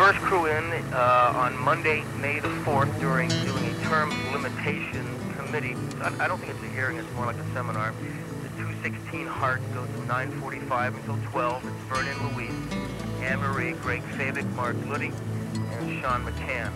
first crew in on Monday, May the 4th, during doing a term limitation committee. I don't think it's a hearing, it's more like a seminar. The 216 Hart goes from 9:45 until 12. It's Vernon Louise, Anne Marie, Greg Fabic, Mark Luddy, and Sean McCann.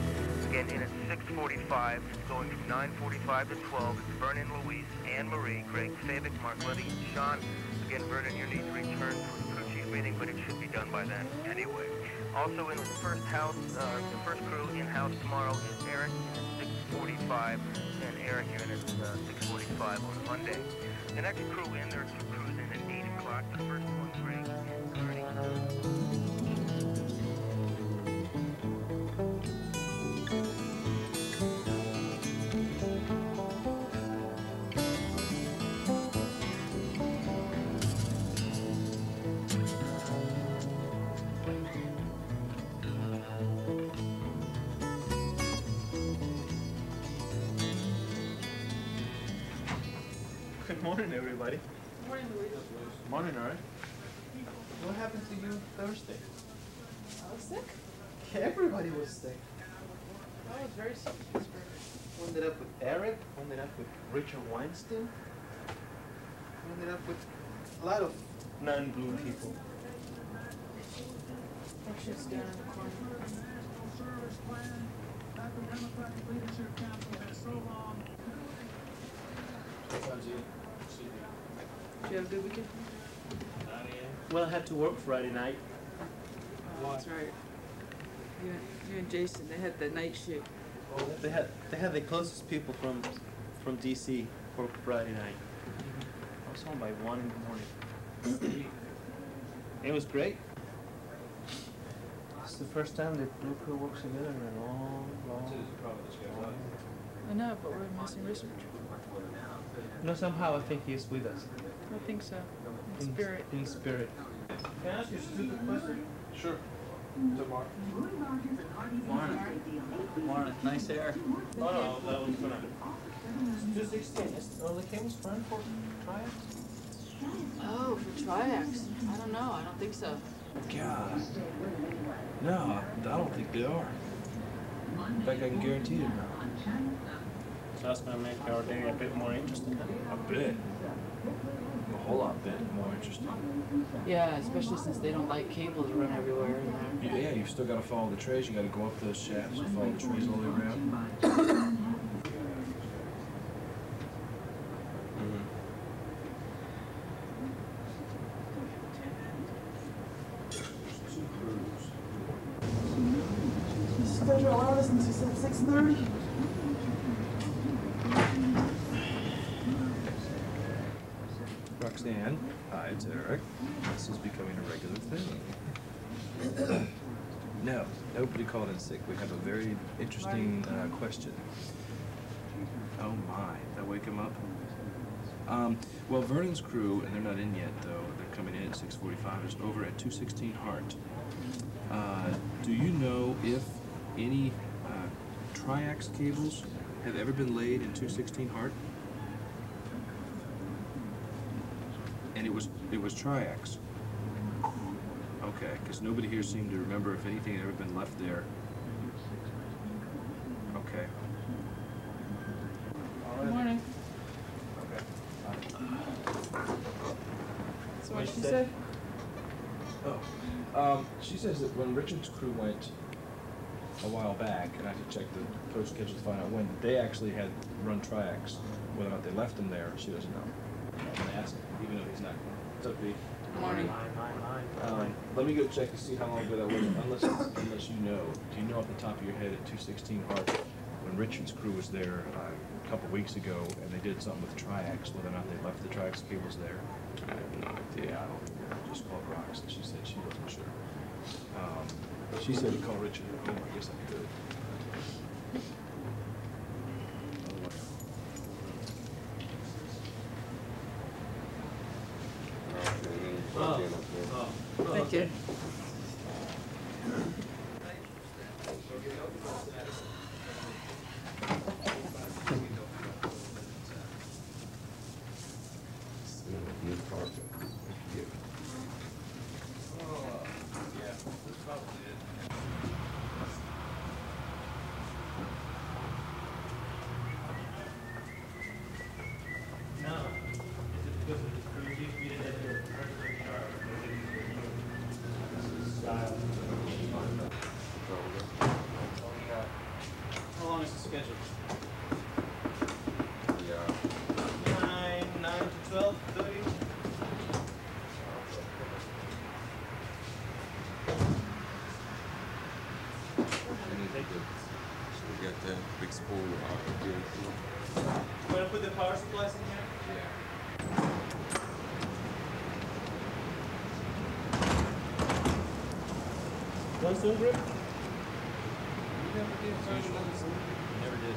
Again, in at 6:45, going from 9:45 to 12. It's Vernon Louise, Anne Marie, Greg Fabic, Mark Luddy, Sean. Again, Vernon, you need to return for the crew chief meeting, but it should be done by then anyway. Also in the first crew in-house tomorrow is Eric at 6:45, and Eric here at 6:45 on Monday. The next crew in, there are two crews in at 8 o'clock. The first one, Greg, Good morning, everybody. Good morning, Louise. Morning, all right. What happened to you Thursday? I was sick. Everybody was sick. I was very sick in Pittsburgh. Ended up with Eric, ended up with Richard Weinstein, ended up with a lot of non-blue people. Oh, she's down in the corner. Did you have a good weekend? Well, I had to work Friday night. Oh, that's right. You and Jason, they had the night shift. They had the closest people from DC for Friday night. I was home by 1 in the morning. It was great. It's the first time that Blue Crew works together in a long time. I know, but we're missing research. No, somehow I think he's with us. I think so. In spirit. In spirit. Can I ask you a stupid question? Sure. Tomorrow. Morning. Morning. Nice hair. Oh no, that was fun. 216. Oh, the cameras fun for triumphs? Oh, for triacs. I don't know. I don't think so. God. No, I don't think they are. In fact, I can guarantee you now. So that's going to make our day a bit more interesting. A bit. A whole lot bit more interesting. Yeah, especially since they don't like cables run everywhere in there. Yeah, you've still got to follow the trays. You got to go up those shafts and follow the trays all the way around. Schedule allowed us until 6:30. Roxanne, hi, it's Eric. This is becoming a regular thing. No, nobody called in sick. We have a very interesting question. Oh my, did I wake him up? Well, Vernon's crew, and they're not in yet though, they're coming in at 6:45, is over at 216 Hart. Do you know if any triax cables have ever been laid in 216 Hart? And it was triax. Okay, because nobody here seemed to remember if anything had ever been left there. Okay. Good morning. Okay. So what did she say? Oh, she says that when Richard's crew went a while back, and I had to check the post schedule to find out when, they actually had run triax. Whether or not they left them there, she doesn't know. I'm gonna ask him, even though he's not. What's up, B? Morning. Let me go check to see how long ago that was, unless you know. Do you know off the top of your head at 216 Hart, when Richard's crew was there a couple weeks ago, and they did something with triax, whether or not they left the triax cables there? I have no idea. I don't know. I just called Rox, and she said she wasn't sure. She said to call Richard at home. I guess I could. Thank you. So we got that big spool out here. You want to put the power supplies in here? Yeah. One soon, grip? Never did.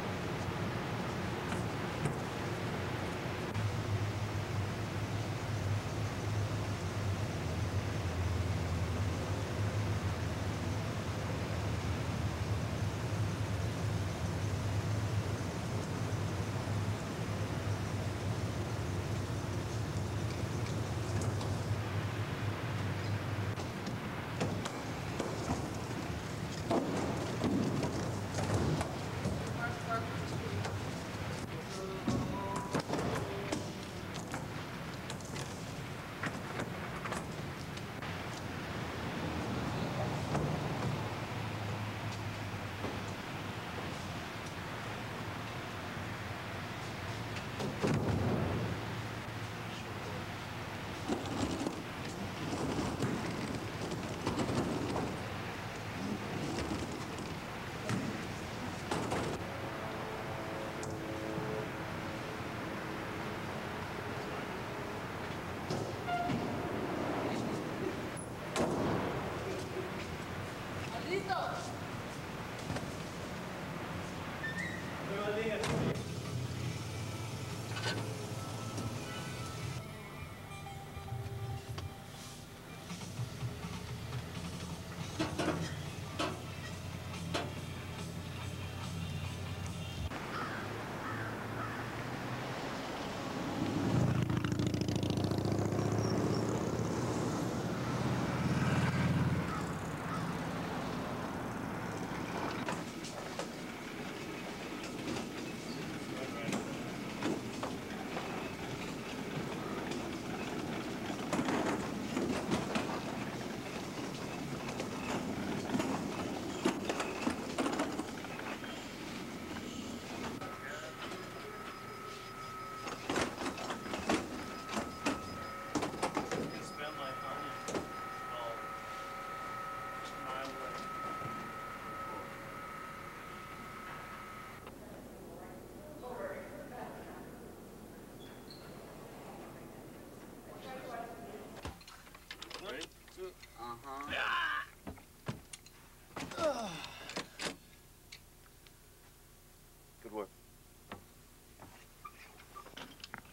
Good work.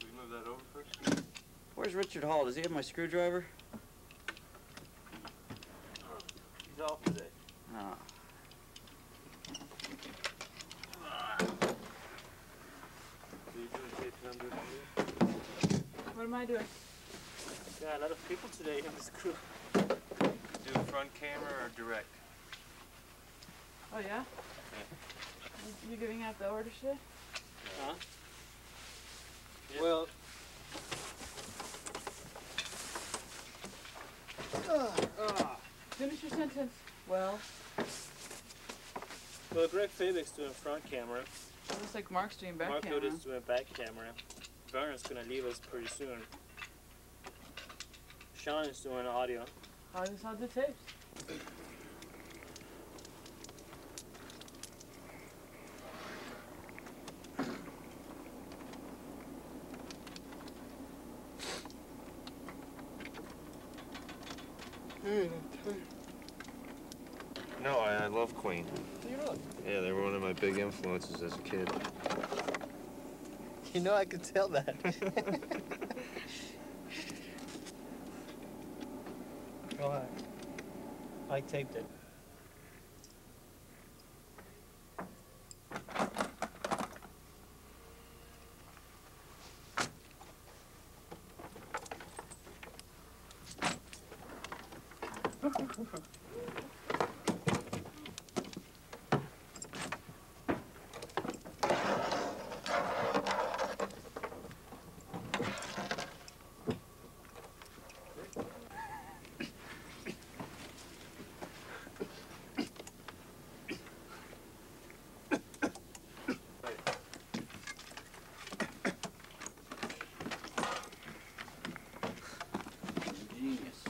Can we move that over first? Where's Richard Hall? Does he have my screwdriver? He's off today. Oh. So you doing tape numbers? What am I doing? Got a lot of people today in this crew. Do front camera or direct? Oh, yeah? You giving out the order shit? Huh? Yeah. Well, Finish your sentence. Well, Greg Fabick's doing front camera. it looks like Mark's doing back Mark camera. Hood is doing back camera. Vernon's gonna leave us pretty soon. Sean is doing audio. I just saw the tapes. No, I love Queen. You know, Yeah, they were one of my big influences as a kid. you know I could tell that. Well, I taped it. Genius.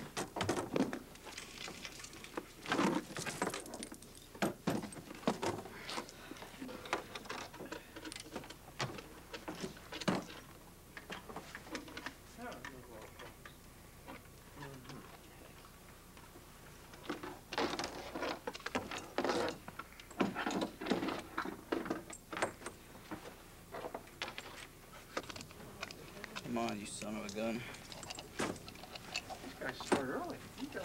on, you son of a gun. These guys start early. You guys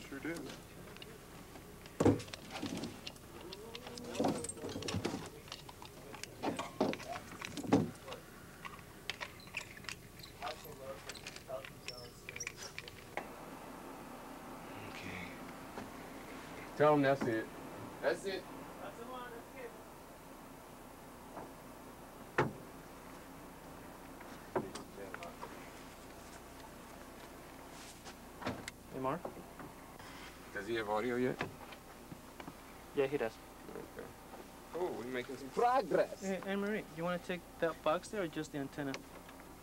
sure do. Tell them that's it. That's it. Hey, Mark? Does he have audio yet? Yeah, he does. Okay. Oh, we're making some progress. Hey, Anne-Marie, you want to take that box there or just the antenna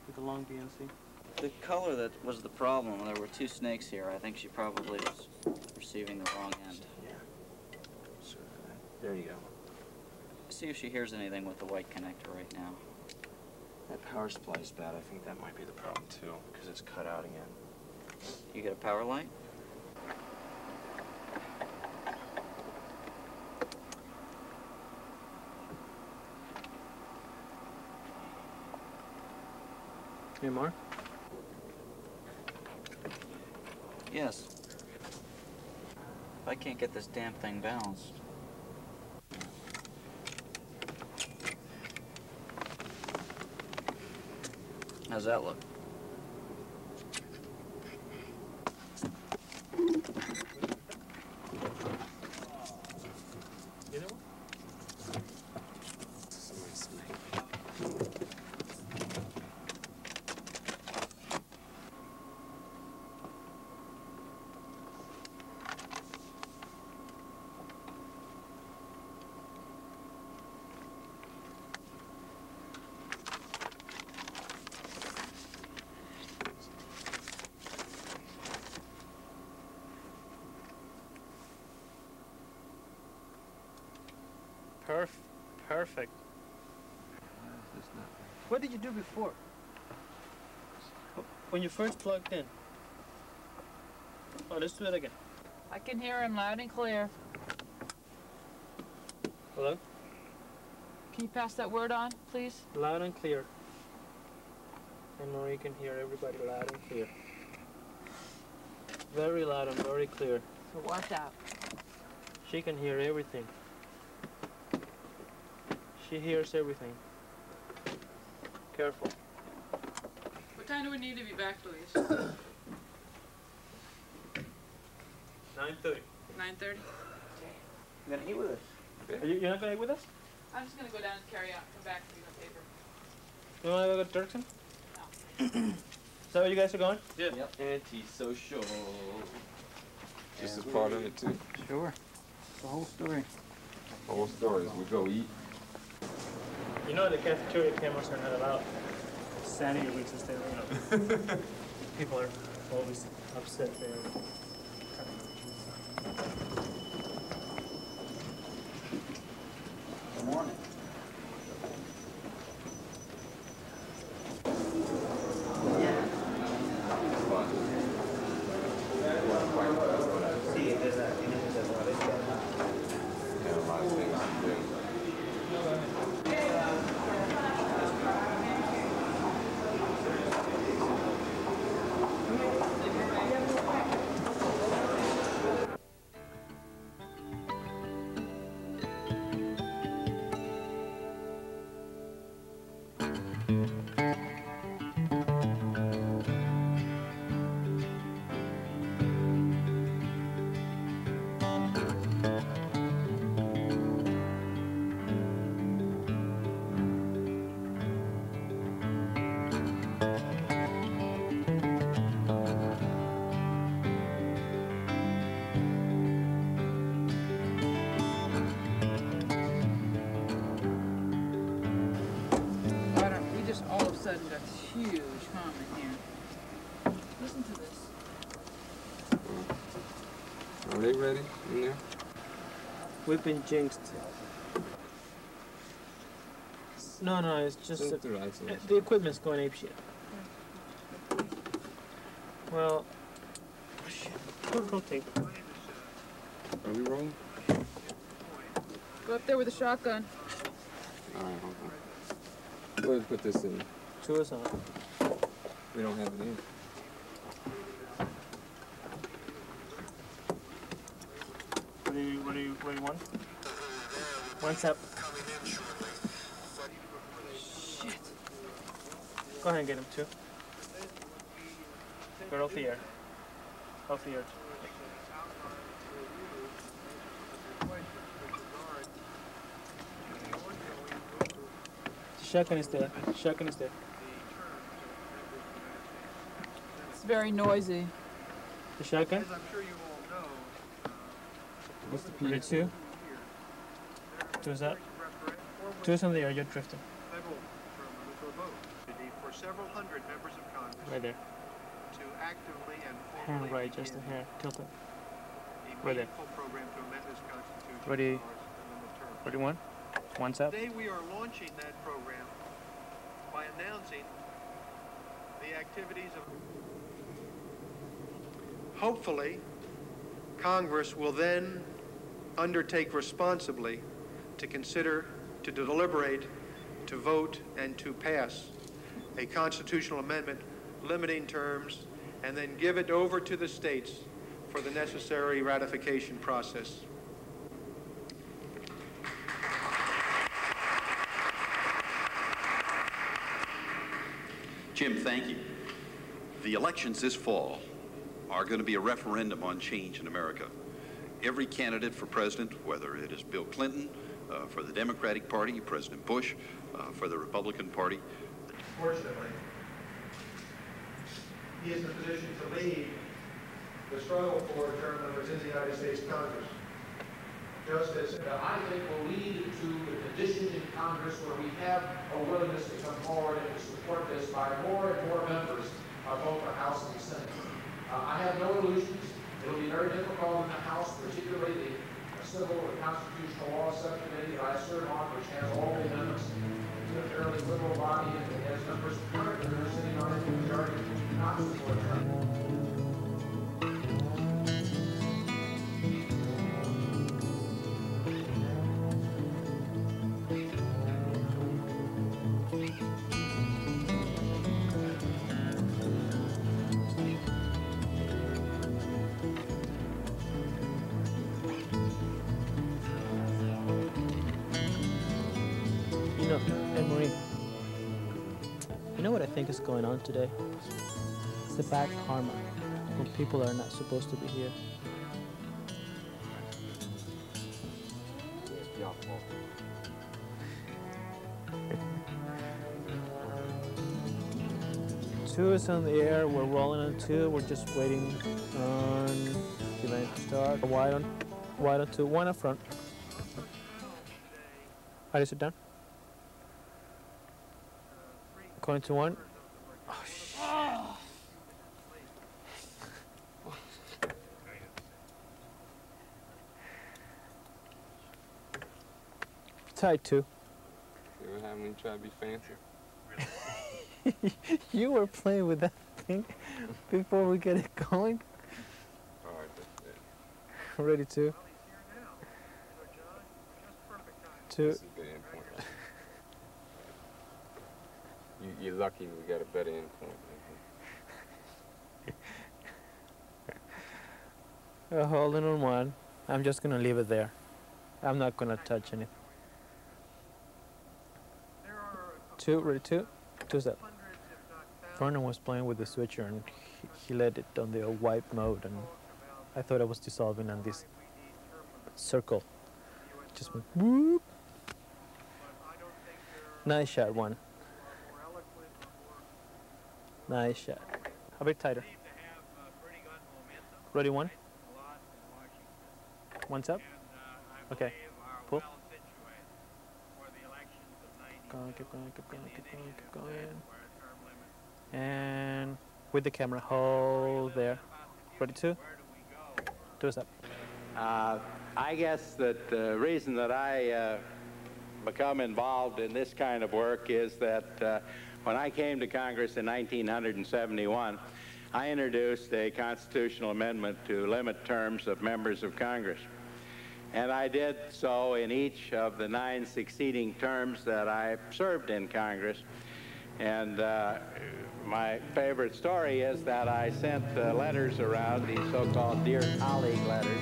with the long BNC? The color that was the problem, there were two snakes here. I think she probably was receiving the wrong end. There you go. See if she hears anything with the white connector right now. That power supply is bad. I think that might be the problem too, because it's cut out again. You get a power light? Hey, Mark? Yes. I can't get this damn thing balanced. How's that look? Perfect. What did you do before? When you first plugged in? Oh, let's do it again. I can hear him loud and clear. Hello? Can you pass that word on, please? Loud and clear. And Marie can hear everybody loud and clear. Very loud and very clear. So watch out. She can hear everything. She hears everything. Careful. What time do we need to be back, Louise? 9:30. 9:30? You gonna eat with us? You're not gonna eat with us? I'm just gonna go down and carry out, come back and do the paper. You wanna go to Dirksen? No. Is that where you guys are going? Yeah. Yep. Anti-social. This is part of it too. Sure. The whole story. Whole story is we go eat. You know the cafeteria cameras are not allowed. Sanity reasons, they you know. People are always upset there. Good morning. All of a sudden got this huge hum in here. Listen to this. Are they ready in there? We've been jinxed. No, it's just that the equipment's going apeshit. Well, rotate. Are we rolling? Go up there with a shotgun. All right, hold on. Go ahead and put this in. Two is on. We don't have it in. What do you want? One step. Shit. Go ahead and get him too. Get off the air. Off the air. The shotgun is there. Shotgun is there. It's very noisy. The shotgun? As I'm sure you all know, What's the Ready, PS? two. Two is up. Two is on the air. You're drifting. federal vote for several hundred members of Congress Right there. to actively and Hand formally right, just a begin hair. Tilt it. a Right there. meaningful program to amend this Constitution. Ready. of ours and limit terms. Ready, one. One step. Today we are launching that program by announcing the activities of... Hopefully, Congress will then undertake responsibly to consider, to deliberate, to vote, and to pass a constitutional amendment limiting terms, and then give it over to the states for the necessary ratification process. Jim, thank you. The elections this fall are going to be a referendum on change in America. Every candidate for president, whether it is Bill Clinton, for the Democratic Party, President Bush, for the Republican Party. Fortunately, he is in a position to lead the struggle for term limits in the United States Congress. Just as I think will lead to a condition in Congress where we have a willingness to come forward and to support this by more and more members of both the House and the Senate. I have no illusions. It'll be very difficult in the House, particularly the Civil and Constitutional Law Subcommittee that I serve on, which has all the amendments. It's a fairly liberal body and it has members currently who are sitting on it, the majority do not support term. You know what I think is going on today? It's the bad karma when people are not supposed to be here. Two is on the air, we're rolling on two, we're just waiting on the event to start. Wide on two, one up front. How do you sit down? Going to one. Oh, shit. Tied two. See what happened when you try to be fancy? You were playing with that thing before we get it going. All right, that's it. Ready two. Two. This is the end point. You're lucky we got a better end point. Holding on one. I'm just gonna leave it there. I'm not gonna touch anything. Two, ready two. Two's up. Vernon was playing with the switcher and he let it on the wipe mode and I thought I was dissolving on this circle. Just went whoop. Nice shot, one. Nice shot. A bit tighter. Ready, one. One's up. Okay. Pull. Keep going, keep going, keep going, keep going. And with the camera, hold there. Ready, two. Two is up. I guess that the reason that I become involved in this kind of work is that when I came to Congress in 1971, I introduced a constitutional amendment to limit terms of members of Congress. And I did so in each of the 9 succeeding terms that I served in Congress. And My favorite story is that I sent letters around, these so-called Dear Colleague letters,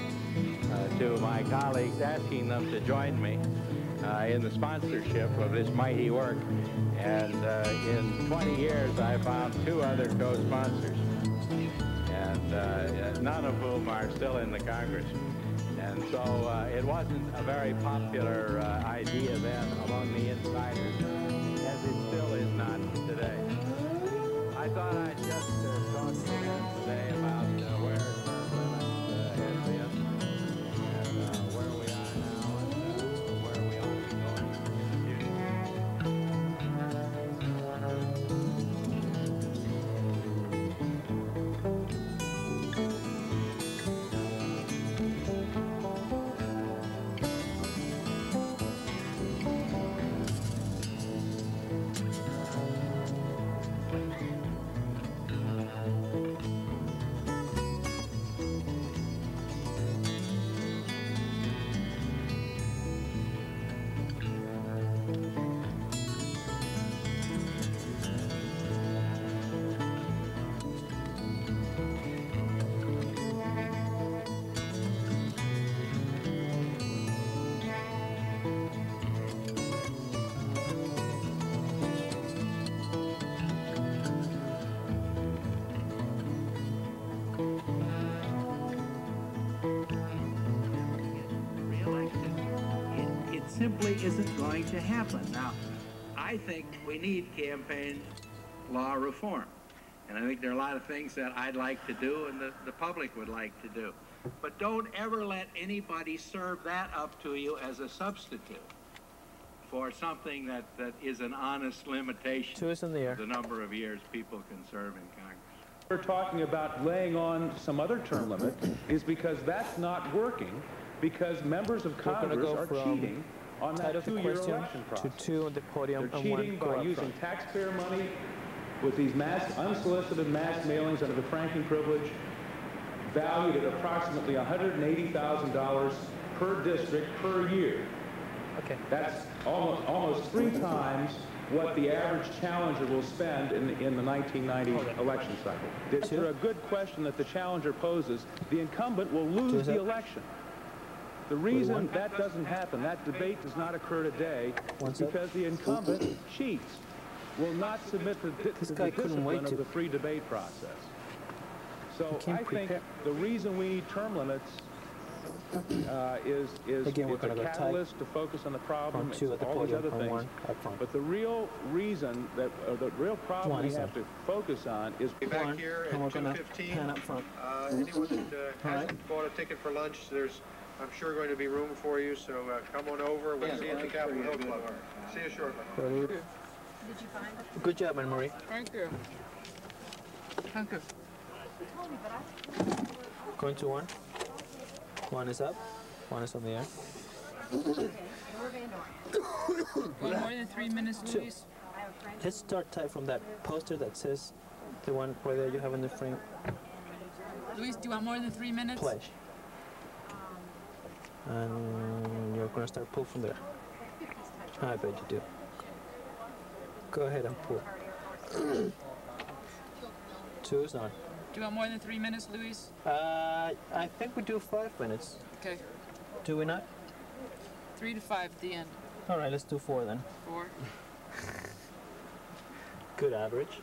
to my colleagues asking them to join me in the sponsorship of this mighty work. And in 20 years, I found 2 other co-sponsors, and none of whom are still in the Congress. And so it wasn't a very popular idea then among the insiders, as it still is not today. I thought I'd just talk to you today about where term limits has been, and where we are now, and where we ought to be going in the future. Simply isn't going to happen. Now, I think we need campaign law reform. And I think there are a lot of things that I'd like to do and the public would like to do. But don't ever let anybody serve that up to you as a substitute for something that is an honest limitation 2 is in the air. of the number of years people can serve in Congress. We're talking about laying on some other term limit is because that's not working, because members of Congress are cheating on that 2-year election process. To 2 on the podium. They're and 1 cheating go by up using front. taxpayer money with these unsolicited mass mailings under the franking privilege, valued at approximately $180,000 per district per year. Okay. That's almost 3 times what the average challenger will spend in the 1990 election cycle. It's a good question that the challenger poses. The incumbent will lose the election. The reason that doesn't happen, that debate does not occur today, is because the incumbent cheats, will not submit to the discipline of the free debate process. So I think the reason we need term limits is a catalyst to focus on the problem, all these other things. But the real reason that, the real problem we have to focus on is back here at 2:15. Anyone that hasn't bought a ticket for lunch, there's, I'm sure, going to be room for you, so come on over. We'll see you at the Capitol Hill Club. See you shortly. Did you find it? Good job, Anne-Marie. Thank you. Thank you. Going to 1. 1 is up. 1 is on the air. Going more than 3 minutes, Luis? Let's start type from that poster that says the one right there you have in the frame. Luis, do you want more than 3 minutes? Pledge. And you're going to start pull from there. I bet you do. Go ahead and pull. 2 is on. Do you want more than 3 minutes, Luis? I think we do 5 minutes. Okay. Do we not? 3 to 5 at the end. All right, let's do 4 then. 4. Good average.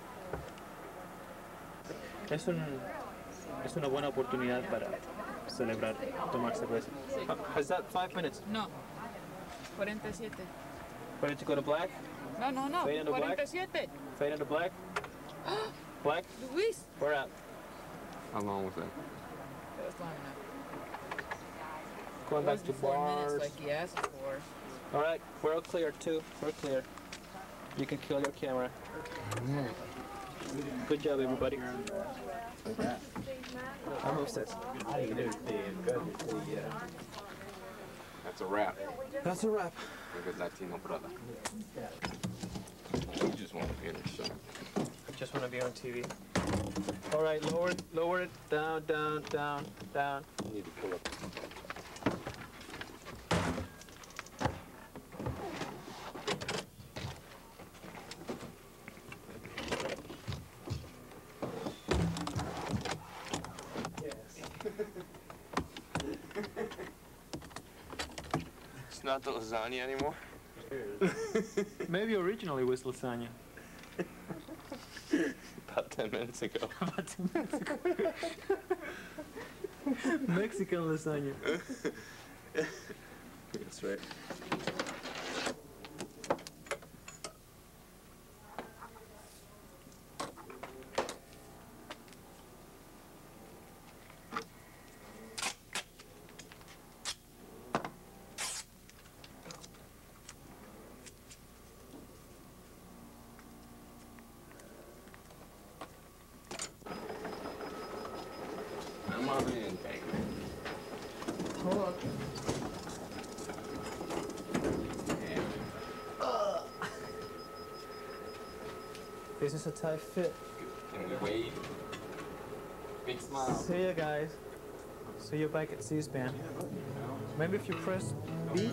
Es una buena oportunidad para celebrar, tomar cerveza. Is that 5 minutes? No. 47. Ready to go to black? No. Fade into black? 47. Fade into black? Black? Luis. We're out. How long was that? That was long enough. Going back to 4 bars. minutes like he asked for. All right, we're all clear too. We're clear. You can kill your camera. Good job, everybody. I'm upset. That's a wrap. That's a wrap. With a Latino brother. You just want to be in the show. Just want to be on TV. All right, lower it, down. You need to pull up. not the lasagna anymore? Maybe originally it was lasagna. About 10 minutes ago. About 10 minutes ago. Mexican lasagna. That's right. Come on in, baby. Hold on. This is a tight fit. Can we wait? Big smile. See ya, guys. See you back at C-SPAN. Maybe if you press B.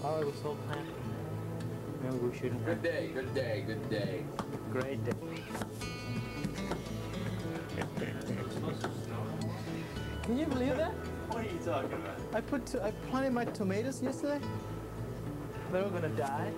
Oh, it was so planned. Maybe we shouldn't have. Good day, good day, good day. Great day. Can you believe that? What are you talking about? I planted my tomatoes yesterday. They're all gonna die.